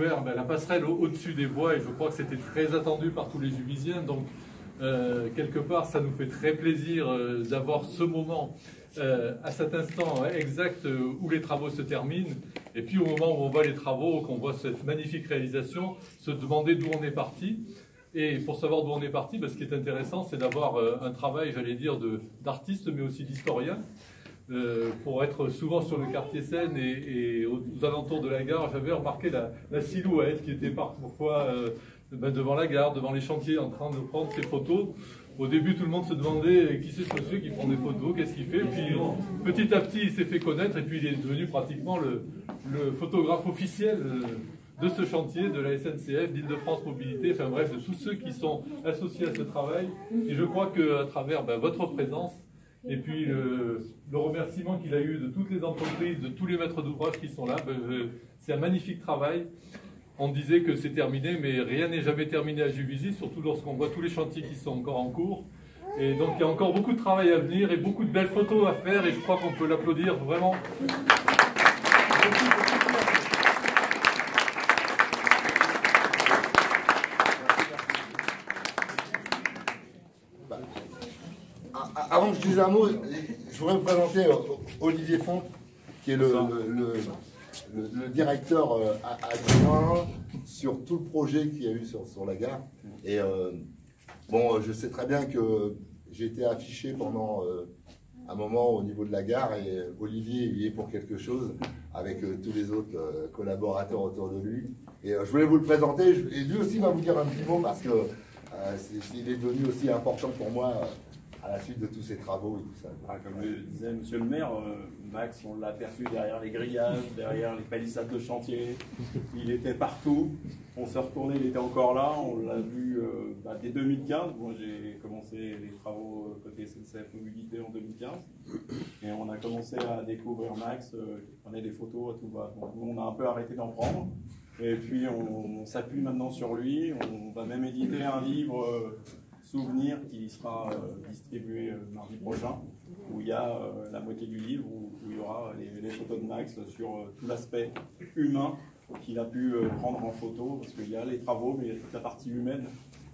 ouvert la passerelle au-dessus des voies et je crois que c'était très attendu par tous les Juvisiens. Donc, quelque part, ça nous fait très plaisir d'avoir ce moment à cet instant exact où les travaux se terminent. Et puis, au moment où on voit les travaux, qu'on voit cette magnifique réalisation, se demander d'où on est parti. Et pour savoir d'où on est parti, ce qui est intéressant, c'est d'avoir un travail, j'allais dire, d'artiste, mais aussi d'historien. Pour être souvent sur le quartier Seine et aux alentours de la gare, j'avais remarqué la silhouette qui était parfois devant la gare, devant les chantiers, en train de prendre ses photos. Au début, tout le monde se demandait qui c'est ce monsieur qui prend des photos, qu'est-ce qu'il fait. Puis petit à petit, il s'est fait connaître et puis il est devenu pratiquement le photographe officiel de ce chantier, de la SNCF, d'Île-de-France Mobilité, enfin bref, de tous ceux qui sont associés à ce travail. Et je crois qu'à travers votre présence, et puis le remerciement qu'il a eu de toutes les entreprises, de tous les maîtres d'ouvrage qui sont là, c'est un magnifique travail. On disait que c'est terminé, mais rien n'est jamais terminé à Juvisy, surtout lorsqu'on voit tous les chantiers qui sont encore en cours. Et donc il y a encore beaucoup de travail à venir et beaucoup de belles photos à faire et je crois qu'on peut l'applaudir vraiment. Avant que je dise un mot, je voudrais vous présenter Olivier Font, qui est le directeur adjoint sur tout le projet qu'il y a eu sur la gare. Et bon, je sais très bien que j'ai été affiché pendant un moment au niveau de la gare et Olivier y est pour quelque chose avec tous les autres collaborateurs autour de lui. Et je voulais vous le présenter et lui aussi va vous dire un petit mot parce que il est devenu aussi important pour moi à la suite de tous ces travaux et tout ça. Comme le disait monsieur le maire, Max, on l'a aperçu derrière les grillages, derrière les palissades de chantier. Il était partout. On s'est retourné, il était encore là. On l'a vu dès 2015. Moi, j'ai commencé les travaux côté SNCF Mobilité en 2015. Et on a commencé à découvrir Max, qui prenait des photos à tout va. Donc, nous, on a un peu arrêté d'en prendre. Et puis, on s'appuie maintenant sur lui. On va même éditer un livre souvenir qui sera distribué mardi prochain, où il y a la moitié du livre, où il y aura les photos de Max sur tout l'aspect humain qu'il a pu prendre en photo, parce qu'il y a les travaux, mais il y a toute la partie humaine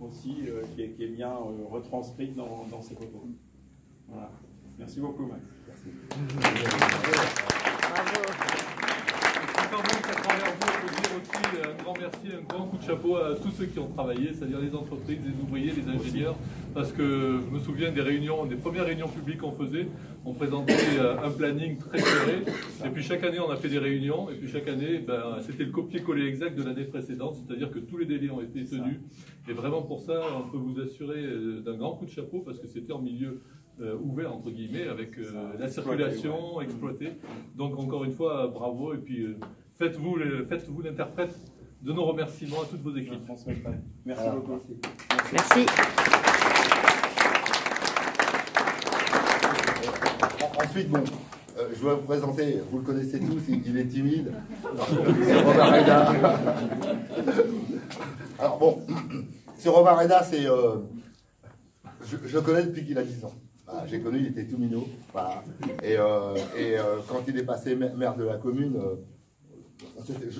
aussi qui est bien retranscrite dans ces photos. Voilà. Merci beaucoup, Max. Merci. À travers vous, on peut dire aussi un grand merci, un grand coup de chapeau à tous ceux qui ont travaillé, c'est-à-dire les entreprises, les ouvriers, les ingénieurs, parce que je me souviens des réunions, des premières réunions publiques qu'on faisait, on présentait un planning très serré, et puis chaque année on a fait des réunions, et puis chaque année c'était le copier-coller exact de l'année précédente, c'est-à-dire que tous les délais ont été tenus, et vraiment pour ça on peut vous assurer d'un grand coup de chapeau, parce que c'était en milieu ouvert entre guillemets, avec la circulation exploitée, donc encore une fois bravo, et puis faites-vous l'interprète de nos remerciements à toutes vos équipes. Merci beaucoup. Merci. Ensuite, bon, je dois vous présenter, vous le connaissez tous, il est timide. C'est Romain Reda. Alors bon, c'est Romain Reda, je le connais depuis qu'il a 10 ans. J'ai connu, il était tout minot. Voilà. Et quand il est passé maire de la commune,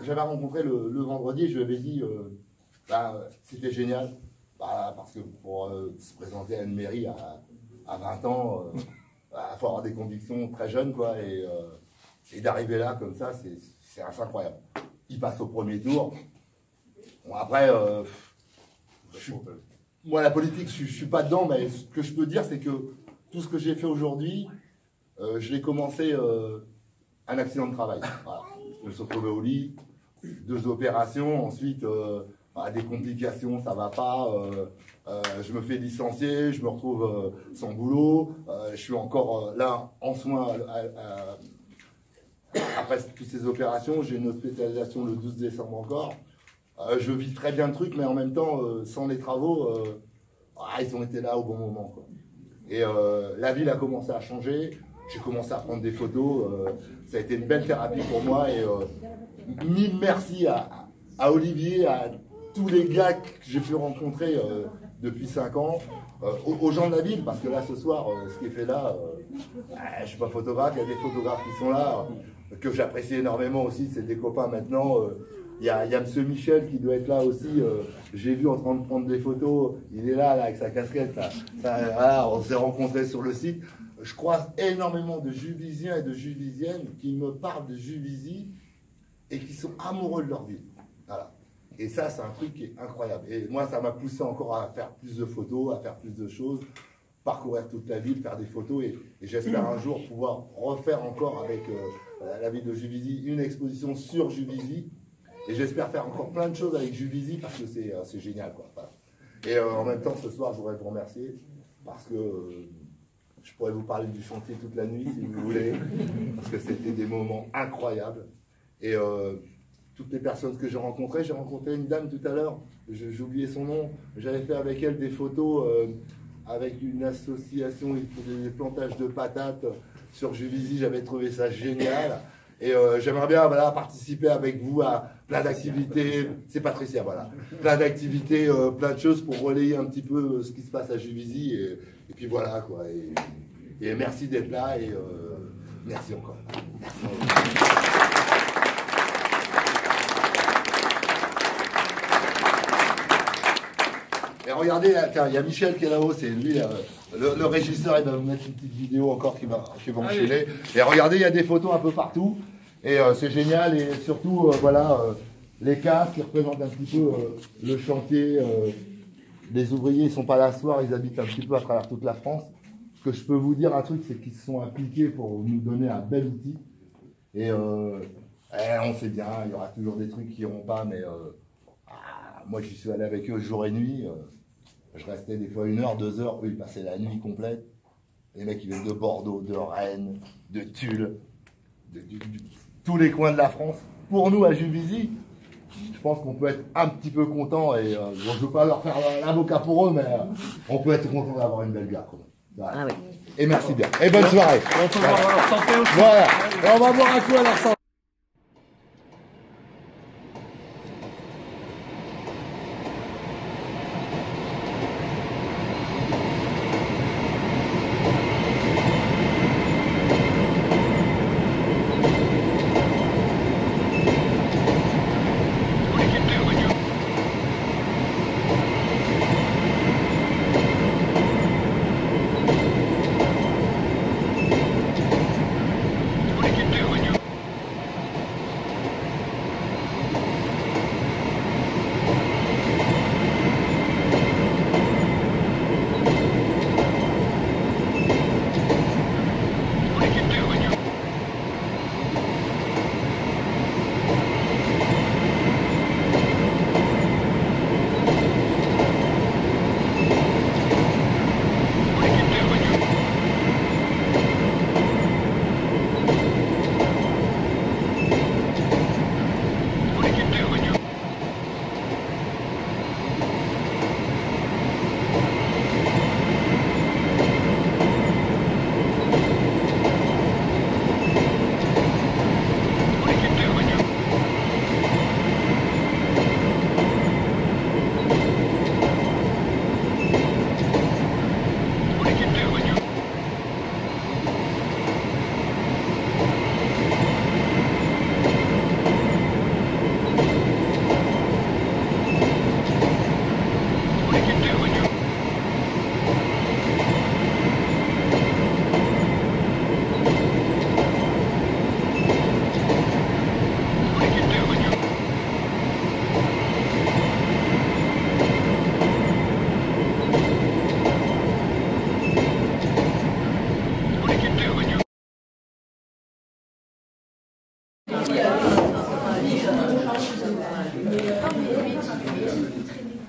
j'avais rencontré le vendredi et je lui avais dit c'était génial parce que pour se présenter à une mairie à 20 ans, il faut avoir des convictions très jeunes quoi, et d'arriver là comme ça, c'est incroyable. Il passe au premier tour. Bon, après, moi la politique, je suis pas dedans, mais ce que je peux dire, c'est que tout ce que j'ai fait aujourd'hui, je l'ai commencé un accident de travail. Voilà. Je me suis retrouvé au lit, 2 opérations, ensuite des complications, ça va pas, je me fais licencier, je me retrouve sans boulot, je suis encore là en soins après toutes ces opérations, j'ai une hospitalisation le 12 décembre encore, je vis très bien le truc, mais en même temps, sans les travaux, ils ont été là au bon moment, quoi. Et la ville a commencé à changer. J'ai commencé à prendre des photos. Ça a été une belle thérapie pour moi. Et mille merci à Olivier, à tous les gars que j'ai pu rencontrer depuis 5 ans, aux gens de la ville, parce que là, ce soir, ce qui est fait là, je ne suis pas photographe. Il y a des photographes qui sont là, que j'apprécie énormément aussi. C'est des copains maintenant. Il y a M. Michel qui doit être là aussi. J'ai vu en train de prendre des photos. Il est là avec sa casquette. Voilà, on s'est rencontrés sur le site. Je croise énormément de Juvisiens et de Juvisiennes qui me parlent de Juvisy et qui sont amoureux de leur ville. Voilà. Et ça, c'est un truc qui est incroyable. Et moi, ça m'a poussé encore à faire plus de photos, à faire plus de choses, parcourir toute la ville, faire des photos. Et j'espère un jour pouvoir refaire encore avec la ville de Juvisy une exposition sur Juvisy. Et j'espère faire encore plein de choses avec Juvisy parce que c'est génial, quoi. Voilà. Et en même temps, ce soir, je voudrais vous remercier parce que je pourrais vous parler du chantier toute la nuit si vous voulez, parce que c'était des moments incroyables. Et toutes les personnes que j'ai rencontré une dame tout à l'heure, j'ai oublié son nom, j'avais fait avec elle des photos avec une association, ils faisaient des plantages de patates sur Juvisy, j'avais trouvé ça génial. Et j'aimerais bien participer avec vous à plein d'activités, c'est Patricia, voilà, plein d'activités, plein de choses pour relayer un petit peu ce qui se passe à Juvisy. Et puis voilà, quoi. Et merci d'être là et merci encore. Merci. Et regardez, tiens, il y a Michel qui est là-haut, c'est lui, le régisseur, il va vous mettre une petite vidéo encore qui va enchaîner. Et regardez, il y a des photos un peu partout. Et c'est génial, et surtout, voilà, les casques qui représentent un petit peu le chantier. Les ouvriers, ils ne sont pas là ce soir, ils habitent un petit peu à travers toute la France. Ce que je peux vous dire, un truc, c'est qu'ils se sont impliqués pour nous donner un bel outil. Et on sait bien, il y aura toujours des trucs qui n'iront pas, mais moi, j'y suis allé avec eux jour et nuit. Je restais des fois 1 heure, 2 heures. Eux, ils passaient la nuit complète. Les mecs, ils viennent de Bordeaux, de Rennes, de Tulle, de tous les coins de la France. Pour nous, à Juvisy, je pense qu'on peut être un petit peu content. Et je ne veux pas leur faire l'avocat pour eux, mais on peut être content d'avoir une belle gare. Voilà. Ah oui. Et merci bien. Et bonne soirée. On va voir leur santé aussi. Voilà. Et on va boire un coup à leur santé.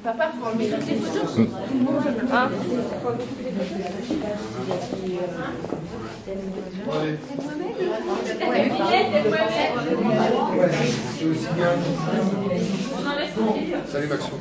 Papa, faut enlever toutes les photos. Hein? Salut Maxime.